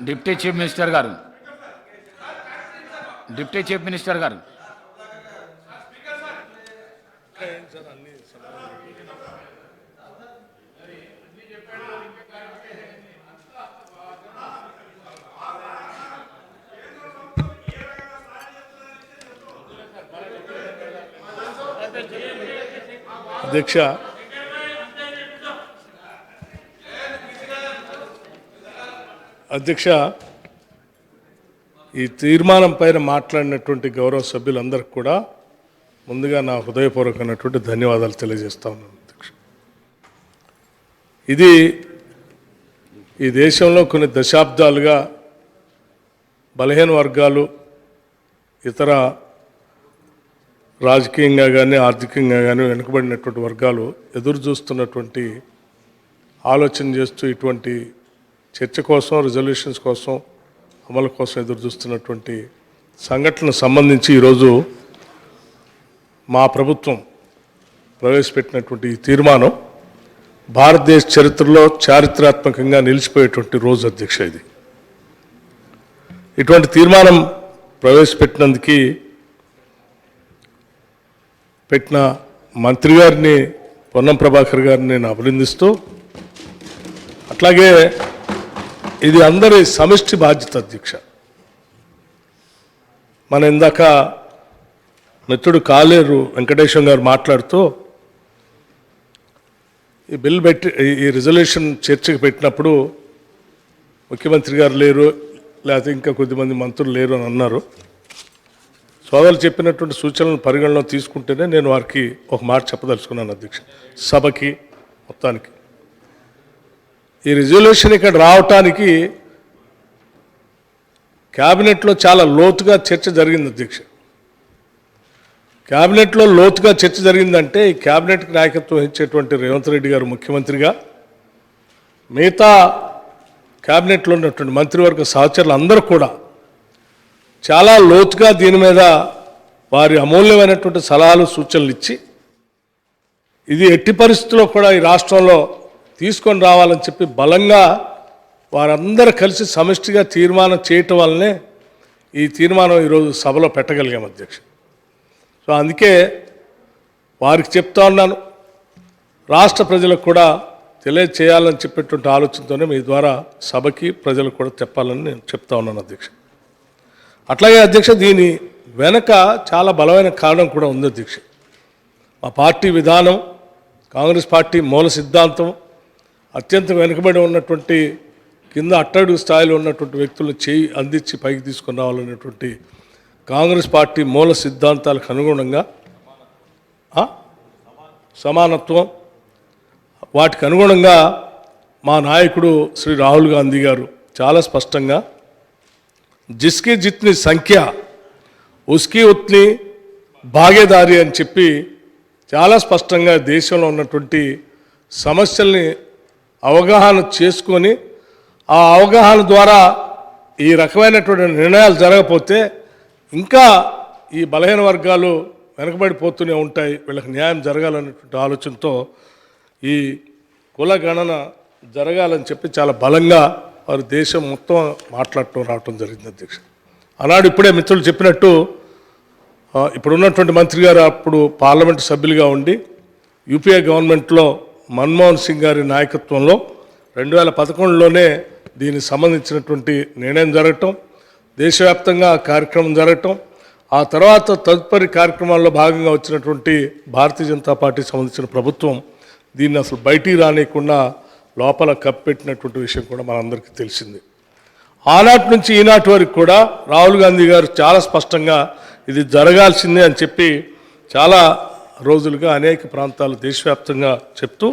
Deputy chief minister గారు, deputy chief minister గారు, అధ్యక్ష, ఈ తీర్మానం పైన మాట్లాడినటువంటి గౌరవ సభ్యులందరికీ కూడా ముందుగా నా హృదయపూర్వకమైనటువంటి ధన్యవాదాలు తెలియజేస్తా ఉన్నాను. అధ్యక్ష, ఇది ఈ దేశంలో కొన్ని దశాబ్దాలుగా బలహీన వర్గాలు, ఇతర రాజకీయంగా కానీ ఆర్థికంగా కానీ వెనుకబడినటువంటి వర్గాలు ఎదురు చూస్తున్నటువంటి ఆలోచన చేస్తూ ఇటువంటి చర్చ కోసం, రిజల్యూషన్స్ కోసం, అమలు కోసం ఎదురు చూస్తున్నటువంటి సంఘటనకు సంబంధించి ఈరోజు మా ప్రభుత్వం ప్రవేశపెట్టినటువంటి ఈ తీర్మానం భారతదేశ చరిత్రలో చారిత్రాత్మకంగా నిలిచిపోయేటువంటి రోజు. అధ్యక్ష, ఇది ఇటువంటి తీర్మానం ప్రవేశపెట్టినందుకు పెట్టిన మంత్రి గారిని, పొన్నం ప్రభాకర్ గారిని నేను అభినందిస్తూ, అట్లాగే ఇది అందరి సమిష్టి బాధ్యత. అధ్యక్ష, మన ఇందాక మిత్రుడు కాలేరు వెంకటేశ్వర గారు మాట్లాడుతూ ఈ బిల్ పెట్టి ఈ రిజల్యూషన్ చర్చకు పెట్టినప్పుడు ముఖ్యమంత్రి గారు లేరు, లేకపోతే ఇంకా కొద్దిమంది మంత్రులు లేరు అని అన్నారు. సోదరులు చెప్పినటువంటి సూచనలను పరిగణలో తీసుకుంటేనే నేను వారికి ఒక మాట చెప్పదలుచుకున్నాను. అధ్యక్ష, సభకి మొత్తానికి ఈ రిజల్యూషన్ ఇక్కడ రావటానికి క్యాబినెట్లో చాలా లోతుగా చర్చ జరిగింది. అధ్యక్ష, క్యాబినెట్లో లోతుగా చర్చ జరిగిందంటే ఈ క్యాబినెట్కి నాయకత్వం వహించేటువంటి రేవంత్ రెడ్డి గారు ముఖ్యమంత్రిగా, మిగతా క్యాబినెట్లో ఉన్నటువంటి మంత్రివర్గ సహచరులు అందరూ కూడా చాలా లోతుగా దీని మీద వారి అమూల్యమైనటువంటి సలహాలు, సూచనలు ఇచ్చి ఇది ఎట్టి పరిస్థితుల్లో కూడా ఈ రాష్ట్రంలో తీసుకొని రావాలని చెప్పి బలంగా వారందరూ కలిసి సమిష్టిగా తీర్మానం చేయటం వల్లనే ఈ తీర్మానం ఈరోజు సభలో పెట్టగలిగాం. అధ్యక్ష, సో అందుకే వారికి చెప్తా ఉన్నాను, రాష్ట్ర ప్రజలకు కూడా తెలియచేయాలని చెప్పేటువంటి ఆలోచనతోనే మీ ద్వారా సభకి ప్రజలకు కూడా చెప్పాలని నేను చెప్తా ఉన్నాను. అధ్యక్ష, అట్లాగే అధ్యక్ష, దీని వెనక చాలా బలమైన కారణం కూడా ఉంది. అధ్యక్ష, మా పార్టీ విధానం, కాంగ్రెస్ పార్టీ మూల సిద్ధాంతం, అత్యంత వెనుకబడి ఉన్నటువంటి కింద అట్టడుగు స్థాయిలో ఉన్నటువంటి వ్యక్తులను చేయి అందించి పైకి తీసుకొని రావాలనేటువంటి కాంగ్రెస్ పార్టీ మూల సిద్ధాంతాలకు అనుగుణంగా సమానత్వం, వాటికి అనుగుణంగా మా నాయకుడు శ్రీ రాహుల్ గాంధీ గారు చాలా స్పష్టంగా జిస్కి జిత్ని సంఖ్య ఉస్కి ఉత్ని భాగేదారి అని చెప్పి చాలా స్పష్టంగా దేశంలో ఉన్నటువంటి సమస్యల్ని అవగాహన చేసుకొని, ఆ అవగాహన ద్వారా ఈ రకమైనటువంటి నిర్ణయాలు జరగకపోతే ఇంకా ఈ బలహీన వర్గాలు వెనకబడిపోతూనే ఉంటాయి, వీళ్ళకి న్యాయం జరగాలనేటువంటి ఆలోచనతో ఈ కుల గణన జరగాలని చెప్పి చాలా బలంగా వారు దేశం మొత్తం మాట్లాడటం రావటం జరిగింది. అధ్యక్ష, ఆనాడు ఇప్పుడే మిత్రులు చెప్పినట్టు ఇప్పుడున్నటువంటి మంత్రి గారు అప్పుడు పార్లమెంటు సభ్యులుగా ఉండి యూపీఏ గవర్నమెంట్లో మన్మోహన్ సింగ్ గారి నాయకత్వంలో 2011లోనే దీనికి సంబంధించినటువంటి నిర్ణయం జరగటం, దేశవ్యాప్తంగా కార్యక్రమం జరగటం, ఆ తర్వాత తదుపరి కార్యక్రమాల్లో భాగంగా వచ్చినటువంటి భారతీయ జనతా పార్టీకి సంబంధించిన ప్రభుత్వం దీన్ని అసలు బయటికి రానియకుండా లోపల కప్పెట్టినటువంటి విషయం కూడా మనందరికీ తెలిసింది. ఆనాటి నుంచి ఈనాటి వరకు కూడా రాహుల్ గాంధీ గారు చాలా స్పష్టంగా ఇది జరగాల్సిందే అని చెప్పి చాలా రోజులుగా అనేక ప్రాంతాలు దేశవ్యాప్తంగా చెప్తూ,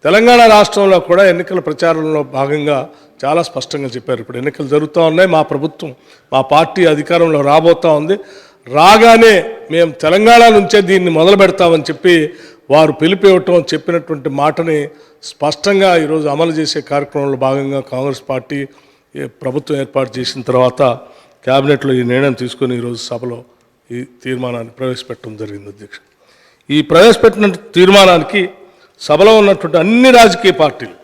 తెలంగాణ రాష్ట్రంలో కూడా ఎన్నికల ప్రచారంలో భాగంగా చాలా స్పష్టంగా చెప్పారు. ఇప్పుడు ఎన్నికలు జరుగుతూ ఉన్నాయి, మా ప్రభుత్వం, మా పార్టీ అధికారంలో రాబోతూ ఉంది, రాగానే మేము తెలంగాణ నుంచే దీన్ని మొదలు పెడతామని చెప్పి వారు పిలిపివ్వటం, చెప్పినటువంటి మాటని స్పష్టంగా ఈరోజు అమలు చేసే కార్యక్రమంలో భాగంగా కాంగ్రెస్ పార్టీ ప్రభుత్వం ఏర్పాటు చేసిన తర్వాత క్యాబినెట్లో ఈ నిర్ణయం తీసుకొని ఈరోజు సభలో ఈ తీర్మానాన్ని ప్రవేశపెట్టడం జరిగింది. అధ్యక్ష, ఈ ప్రవేశపెట్టిన తీర్మానానికి సభలో ఉన్నటువంటి అన్ని రాజకీయ పార్టీలు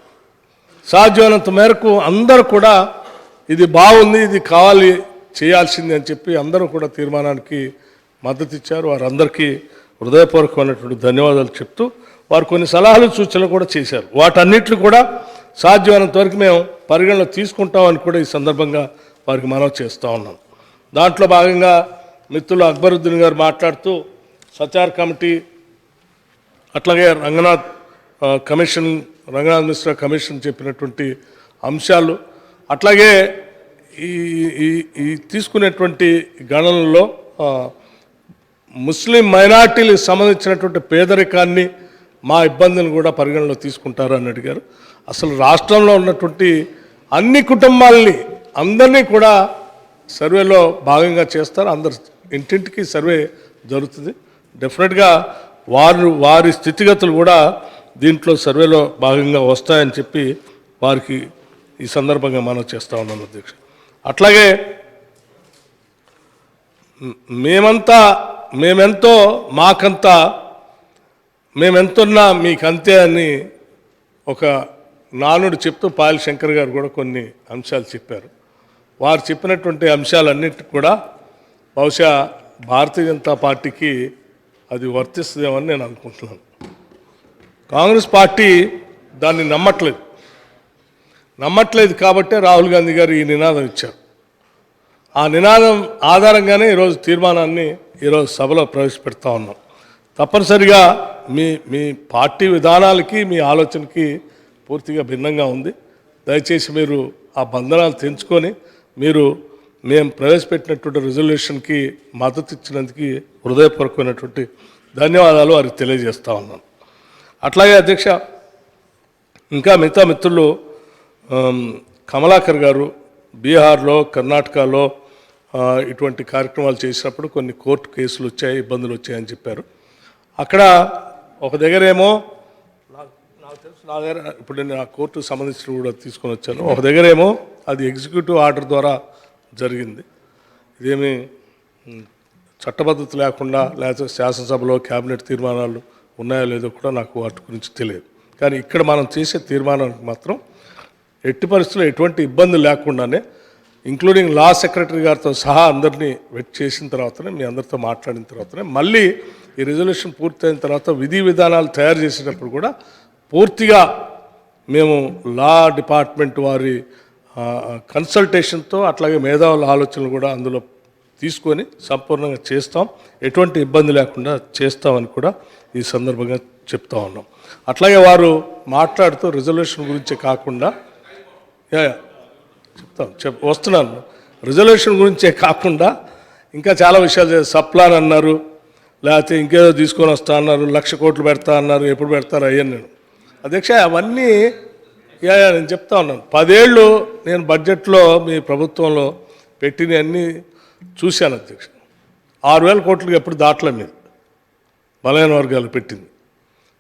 సాధ్యమైనంత మేరకు అందరూ కూడా ఇది బాగుంది, ఇది కావాలి, చేయాల్సింది అని చెప్పి అందరూ కూడా తీర్మానానికి మద్దతు ఇచ్చారు. వారందరికీ హృదయపూర్వకమైనటువంటి ధన్యవాదాలు చెప్తూ వారు కొన్ని సలహాలు సూచనలు కూడా చేశారు. వాటన్నిటిని కూడా సాధ్యమైనంత వరకు మేము పరిగణలో తీసుకుంటామని కూడా ఈ సందర్భంగా వారికి మనవి చేస్తూ ఉన్నాం. దాంట్లో భాగంగా మిత్రులు అక్బరుద్దీన్ గారు మాట్లాడుతూ సచార్ కమిటీ, అట్లాగే రంగనాథ్ మిశ్రా కమిషన్ చెప్పినటువంటి అంశాలు, అట్లాగే ఈ తీసుకునేటువంటి గణనలో ముస్లిం మైనార్టీలకు సంబంధించినటువంటి పేదరికాన్ని, మా ఇబ్బందులను కూడా పరిగణలో తీసుకుంటారు అని అడిగారు. అసలు రాష్ట్రంలో ఉన్నటువంటి అన్ని కుటుంబాలని అందరినీ కూడా సర్వేలో భాగంగా చేస్తారు. అందరు ఇంటింటికి సర్వే జరుగుతుంది. డెఫినెట్గా వారి స్థితిగతులు కూడా దీంట్లో సర్వేలో భాగంగా వస్తాయని చెప్పి వారికి ఈ సందర్భంగా మనం చేస్తూ ఉన్నాం అధ్యక్ష. అట్లాగే మేమెంతో మాకంతా, మేమెంతున్నా మీకంతే అని ఒక నానుడు చెప్తూ పాయల్ శంకర్ గారు కూడా కొన్ని అంశాలు చెప్పారు. వారు చెప్పినటువంటి అంశాలన్నిటి కూడా బహుశా భారతీయ జనతా పార్టీకి అది వర్తిస్తుందేమని నేను అనుకుంటున్నాను. కాంగ్రెస్ పార్టీ దాన్ని నమ్మట్లేదు కాబట్టే రాహుల్ గాంధీ గారు ఈ నినాదం ఇచ్చారు. ఆ నినాదం ఆధారంగానే ఈరోజు తీర్మానాన్ని ఈరోజు సభలో ప్రవేశపెడతా ఉన్నాం. తప్పనిసరిగా మీ పార్టీ విధానాలకి, మీ ఆలోచనకి పూర్తిగా భిన్నంగా ఉంది. దయచేసి మీరు ఆ బంధనాలు తెంచుకొని మేము ప్రవేశపెట్టినటువంటి రిజల్యూషన్కి మద్దతు ఇచ్చినందుకు హృదయపూర్వకమైనటువంటి ధన్యవాదాలు వారికి తెలియజేస్తూ ఉన్నాను. అట్లాగే అధ్యక్ష, ఇంకా మిగతా మిత్రులు కమలాకర్ గారు బీహార్లో, కర్ణాటకలో ఇటువంటి కార్యక్రమాలు చేసినప్పుడు కొన్ని కోర్టు కేసులు వచ్చాయి, ఇబ్బందులు వచ్చాయని చెప్పారు. అక్కడ ఒక దగ్గరేమో నాకు తెలుసు, నా దగ్గర ఇప్పుడు నేను ఆ కోర్టుకు సంబంధించిన కూడా తీసుకొని వచ్చాను. ఒక దగ్గరేమో అది ఎగ్జిక్యూటివ్ ఆర్డర్ ద్వారా జరిగింది. ఇదేమి చట్టబద్ధత లేకుండా, లేకపోతే శాసనసభలో క్యాబినెట్ తీర్మానాలు ఉన్నాయో లేదో కూడా నాకు వాటి గురించి తెలియదు. కానీ ఇక్కడ మనం చేసే తీర్మానానికి మాత్రం ఎట్టి పరిస్థితుల్లో ఎటువంటి ఇబ్బంది లేకుండానే, ఇంక్లూడింగ్ లా సెక్రటరీ గారితో సహా అందరినీ వెట్ చేసిన తర్వాతనే, మీ అందరితో మాట్లాడిన తర్వాతనే, మళ్ళీ ఈ రిజల్యూషన్ పూర్తయిన తర్వాత విధి విధానాలు తయారు చేసేటప్పుడు కూడా పూర్తిగా మేము లా డిపార్ట్మెంట్ వారి కన్సల్టేషన్తో, అట్లాగే మేధావుల ఆలోచనలు కూడా అందులో తీసుకొని సంపూర్ణంగా చేస్తాం, ఎటువంటి ఇబ్బంది లేకుండా చేస్తామని కూడా ఈ సందర్భంగా చెప్తా ఉన్నాం. అట్లాగే వారు మాట్లాడుతూ రిజల్యూషన్ గురించే కాకుండా వస్తున్నాను, రిజల్యూషన్ గురించే కాకుండా ఇంకా చాలా విషయాలు, సప్లాన్ అన్నారు, లేకపోతే ఇంకేదో తీసుకొని వస్తా అన్నారు, 1,00,000 కోట్లు పెడతా అన్నారు, ఎప్పుడు పెడతారు అయ్యాను నేను అధ్యక్ష. అవన్నీ నేను చెప్తా ఉన్నాను. 10 ఏళ్ళు నేను బడ్జెట్లో మీ ప్రభుత్వంలో పెట్టిన అన్నీ చూశాను అధ్యక్ష. 6,000 కోట్లకి ఎప్పుడు దాటలే మీరు బలహీన వర్గాలు పెట్టింది.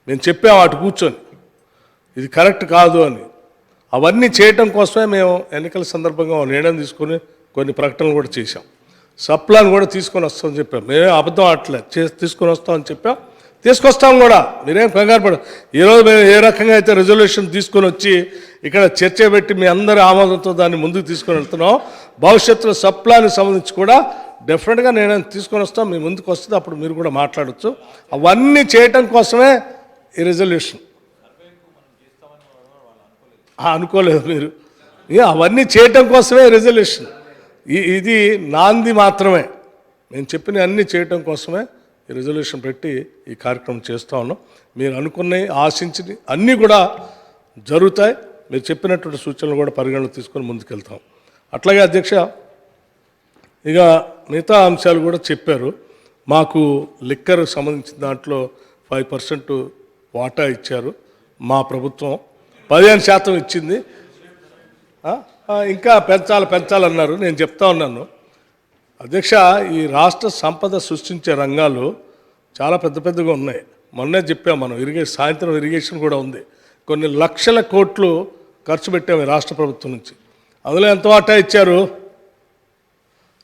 మేము చెప్పాము అటు కూర్చొని ఇది కరెక్ట్ కాదు అని. అవన్నీ చేయటం కోసమే మేము ఎన్నికల సందర్భంగా నిర్ణయం తీసుకొని కొన్ని ప్రకటనలు కూడా చేశాం. సప్లాన్ కూడా తీసుకొని వస్తామని చెప్పాం. మేమే అబద్ధం ఆడలే, తీసుకొని వస్తామని చెప్పాం, తీసుకొస్తాం కూడా. మీరేం కంగారు పడదు. ఈరోజు మేము ఏ రకంగా అయితే రిజల్యూషన్ తీసుకొని వచ్చి ఇక్కడ చర్చ పెట్టి మీ అందరి ఆమోదంతో దాన్ని ముందుకు తీసుకొని వెళ్తున్నాం, భవిష్యత్తులో సప్లాన్కి సంబంధించి కూడా డెఫినెట్గా నేను తీసుకొని వస్తాం, మీ ముందుకు వస్తుంది, అప్పుడు మీరు కూడా మాట్లాడచ్చు. అవన్నీ చేయటం కోసమే ఈ రిజల్యూషన్. అనుకోలేదు మీరు, అవన్నీ చేయటం కోసమే రిజల్యూషన్. ఇది నాంది మాత్రమే. నేను చెప్పిన అన్నీ చేయటం కోసమే ఈ రిజల్యూషన్ పెట్టి ఈ కార్యక్రమం చేస్తూ ఉన్నాం. మీరు అనుకున్నవి, ఆశించినవి అన్నీ కూడా జరుగుతాయి. మీరు చెప్పినటువంటి సూచనలు కూడా పరిగణలో తీసుకొని ముందుకెళ్తాం. అట్లాగే అధ్యక్ష, ఇక మిగతా అంశాలు కూడా చెప్పారు. మాకు లిక్కర్ సంబంధించిన దాంట్లో 5% వాటా ఇచ్చారు. మా ప్రభుత్వం 15% ఇచ్చింది. ఇంకా పెంచాలన్నారు. నేను చెప్తా ఉన్నాను అధ్యక్ష, ఈ రాష్ట్ర సంపద సృష్టించే రంగాలు చాలా పెద్దగా ఉన్నాయి. మొన్నే చెప్పాం మనం, సాయంత్రం ఇరిగేషన్ కూడా ఉంది. కొన్ని లక్షల కోట్లు ఖర్చు పెట్టాము ఈ రాష్ట్ర ప్రభుత్వం నుంచి. అందులో ఎంత వాటా ఇచ్చారు,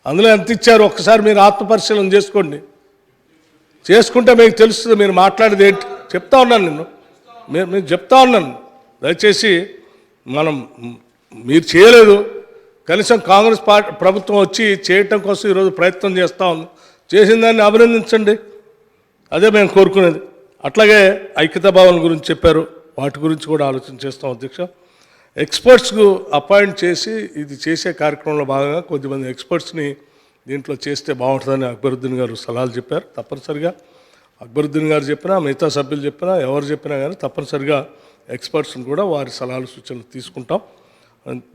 అందులో ఎంత ఇచ్చారు ఒక్కసారి మీరు ఆత్మపరిశీలన చేసుకోండి. చేసుకుంటే మీకు తెలుస్తుంది. మీరు మాట్లాడేది ఏంటి చెప్తా ఉన్నాను, నేను చెప్తా ఉన్నాను. దయచేసి మీరు చేయలేదు, కనీసం కాంగ్రెస్ పార్టీ ప్రభుత్వం వచ్చి చేయటం కోసం ఈరోజు ప్రయత్నం చేస్తూ ఉంది. చేసిన దాన్ని అభినందించండి, అదే మేము కోరుకునేది. అట్లాగే ఐక్యతా భవన్ గురించి చెప్పారు, వాటి గురించి కూడా ఆలోచన చేస్తాం అధ్యక్ష. ఎక్స్పర్ట్స్కు అపాయింట్ చేసి ఇది చేసే కార్యక్రమంలో భాగంగా కొద్దిమంది ఎక్స్పర్ట్స్ని దీంట్లో చేస్తే బాగుంటుందని అక్బరుద్దీన్ గారు సలహాలు చెప్పారు. తప్పనిసరిగా అక్బరుద్దీన్ గారు చెప్పినా, మిగతా సభ్యులు చెప్పినా, ఎవరు చెప్పినా కానీ తప్పనిసరిగా ఎక్స్పర్ట్స్ని కూడా వారి సలహాలు సూచనలు తీసుకుంటాం.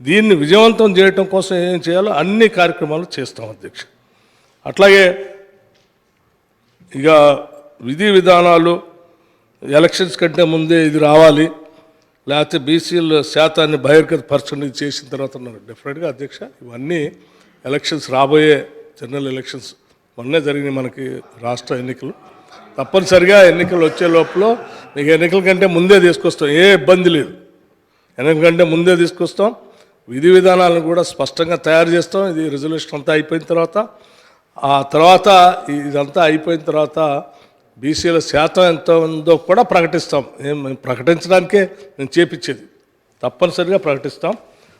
దీన్ని విజయవంతం చేయడం కోసం ఏం చేయాలో అన్ని కార్యక్రమాలు చేస్తాం అధ్యక్ష. అట్లాగే ఇక విధి విధానాలు ఎలక్షన్స్ కంటే ముందే ఇది రావాలి, లేకపోతే బీసీల శాతాన్ని బహిర్గతపరచండి చేసిన తర్వాత ఉన్నారు. డెఫినెట్గా అధ్యక్ష ఇవన్నీ ఎలక్షన్స్ రాబోయే జనరల్ ఎలక్షన్స్ మొన్నే జరిగినాయి మనకి రాష్ట్ర ఎన్నికలు. తప్పనిసరిగా ఎన్నికలు వచ్చే లోపల మీకు ఎన్నికల కంటే ముందే తీసుకొస్తాం, ఏ ఇబ్బంది లేదు. ఎన్నికల కంటే ముందే తీసుకొస్తాం, విధి విధానాలను కూడా స్పష్టంగా తయారు చేస్తాం. ఇది రిజల్యూషన్ అంతా అయిపోయిన తర్వాత, ఆ తర్వాత ఇదంతా అయిపోయిన తర్వాత బీసీల శాతం ఎంత ఉందో కూడా ప్రకటిస్తాం. ప్రకటించడానికే నేను చేపించేది, తప్పనిసరిగా ప్రకటిస్తాం.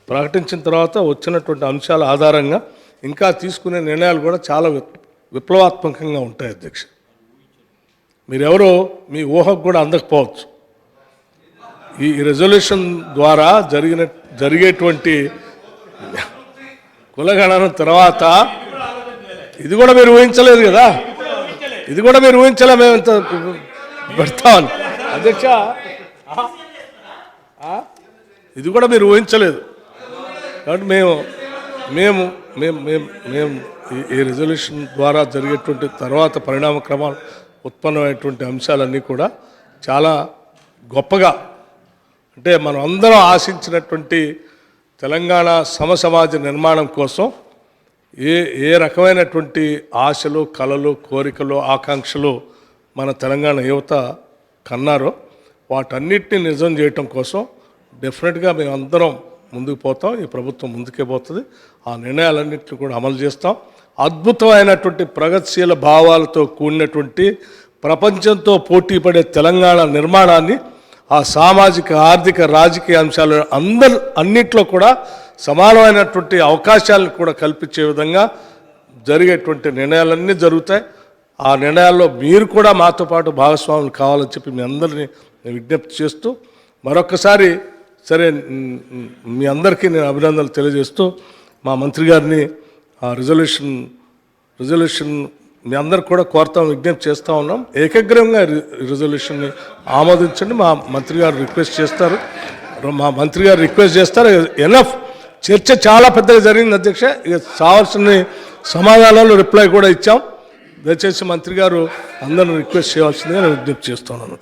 ప్రకటించిన తర్వాత వచ్చినటువంటి అంశాల ఆధారంగా ఇంకా తీసుకునే నిర్ణయాలు కూడా చాలా విప్లవాత్మకంగా ఉంటాయి అధ్యక్ష. మీరెవరో మీ ఊహకు కూడా అందకపోవచ్చు. ఈ రెజల్యూషన్ ద్వారా జరిగేటువంటి కులగణన తర్వాత ఇది కూడా మీరు ఊహించలేదు కదా, ఇది కూడా మీరు ఊహించలే మేము ఇంత పెడతామని అధ్యక్ష. ఇది కూడా మీరు ఊహించలేదు. కాబట్టి మేము మేము మేము మేము మేము ఈ రెజల్యూషన్ ద్వారా జరిగేటువంటి తర్వాత పరిణామ క్రమాలు ఉత్పన్నమైనటువంటి అంశాలన్నీ కూడా చాలా గొప్పగా, అంటే మనం అందరం ఆశించినటువంటి తెలంగాణ సమసమాజ నిర్మాణం కోసం ఏ రకమైనటువంటి ఆశలు, కలలు, కోరికలు, ఆకాంక్షలు మన తెలంగాణ యువత కన్నారో వాటన్నిటిని నిజం చేయటం కోసం డెఫినెట్గా మేము అందరం ముందుకు పోతాం. ఈ ప్రభుత్వం ముందుకే పోతుంది. ఆ నిర్ణయాలన్నింటినీ కూడా అమలు చేస్తాం. అద్భుతమైనటువంటి ప్రగతిశీల భావాలతో కూడినటువంటి ప్రపంచంతో పోటీ పడే తెలంగాణ నిర్మాణాన్ని, ఆ సామాజిక, ఆర్థిక, రాజకీయ అంశాలు అన్నిట్లో కూడా సమానమైనటువంటి అవకాశాలను కూడా కల్పించే విధంగా జరిగేటువంటి నిర్ణయాలన్నీ జరుగుతాయి. ఆ నిర్ణయాల్లో మీరు కూడా మాతో పాటు భాగస్వాములు కావాలని చెప్పి మీ అందరినీ విజ్ఞప్తి చేస్తూ మరొకసారి సరే మీ అందరికీ నేను అభినందనలు తెలియజేస్తూ మా మంత్రి గారిని ఆ రిజల్యూషన్ మీ అందరికి కూడా కోరుతాం, విజ్ఞప్తి చేస్తూ ఉన్నాం. ఏకగ్రీవంగా రిజల్యూషన్ని ఆమోదించండి. మా మంత్రి గారు రిక్వెస్ట్ చేస్తారు. ఎనఫ్ చర్చ చాలా పెద్దగా జరిగింది అధ్యక్ష. ఇక కావాల్సిన సమాధానాలు రిప్లై కూడా ఇచ్చాం. దయచేసి మంత్రి గారు అందరిని రిక్వెస్ట్ చేయాల్సిందిగా నేను విజ్ఞప్తి చేస్తున్నాను.